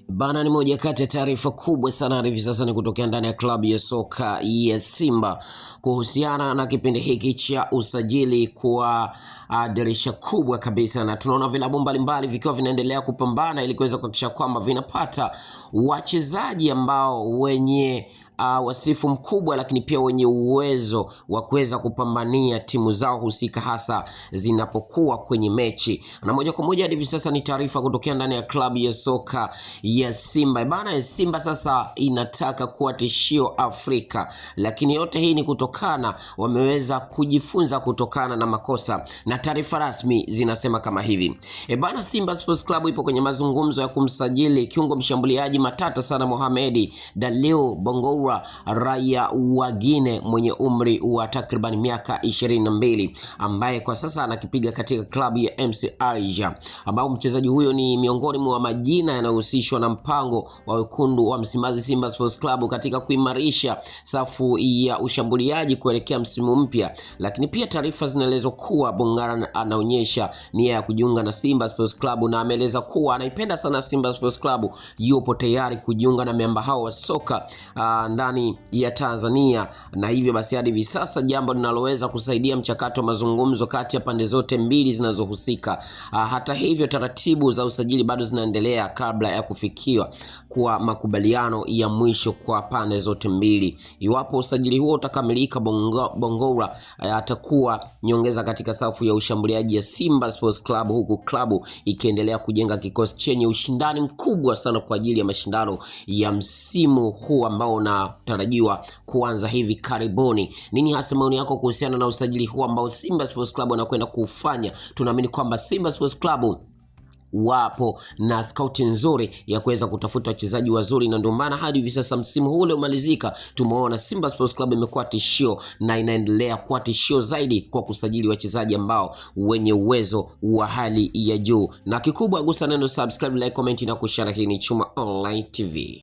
Bana, ni moja kati ya taarifa kubwa sana hivi sasa ni kutokea ndani ya klabu ya soka ya Simba kuhusiana na kipindi hiki cha usajili kwa dirisha kubwa kabisa, na tunaona vilabu mbalimbali vikiwa vinaendelea kupambana ili kuweza kuhakikisha kwamba vinapata wachezaji ambao wenye wasifu mkubwa, lakini pia wenye uwezo wa kuweza kupambania timu zao husika hasa zinapokuwa kwenye mechi. Na moja kwa moja hivi sasa ni taarifa kutokea ndani ya klabu ya soka ya Simba. Bana, Simba sasa inataka kuwa tishio Afrika, lakini yote hii ni kutokana wameweza kujifunza kutokana na makosa, na taarifa rasmi zinasema kama hivi. Bana, Simba Sports Club ipo kwenye mazungumzo ya kumsajili kiungo mshambuliaji matata sana Mohamed Daliou Bongoura, raia wa Guinea mwenye umri wa takriban miaka 22, ambaye kwa sasa anakipiga katika klabu ya MC Alger, ambao mchezaji huyo ni miongoni mwa majina yanayohusishwa na mpango wa wekundu wa Msimbazi Simba Sports Club katika kuimarisha safu ya ushambuliaji kuelekea msimu mpya. Lakini pia taarifa zinaeleza kuwa Bongara anaonyesha nia ya kujiunga na Simba Sports Club, na ameeleza kuwa anaipenda sana Simba Sports Club, yupo tayari kujiunga na memba hao wa soka ndani ya Tanzania, na hivyo basi hadi hivi sasa jambo linaloweza kusaidia mchakato wa mazungumzo kati ya pande zote mbili zinazohusika. Hata hivyo taratibu za usajili bado zinaendelea kabla ya kufikiwa kwa makubaliano ya mwisho kwa pande zote mbili. Iwapo usajili huo utakamilika, Bongoura atakuwa nyongeza katika safu ya ushambuliaji ya Simba Sports Club, huku klabu ikiendelea kujenga kikosi chenye ushindani mkubwa sana kwa ajili ya mashindano ya msimu huu ambao unatarajiwa kuanza hivi karibuni. Nini hasa maoni yako kuhusiana na usajili huu ambao Simba Sports Club wanakwenda kufanya? Tunaamini kwamba Simba Sports Club wapo na scouting nzuri ya kuweza kutafuta wachezaji wazuri, na ndio maana hadi hivi sasa msimu huu uliomalizika tumeona Simba Sports Club imekuwa tishio na inaendelea kuwa tishio zaidi kwa kusajili wachezaji ambao wenye uwezo wa hali ya juu. Na kikubwa gusa neno subscribe, like, comment na kushare. Hii ni Chuma Online TV.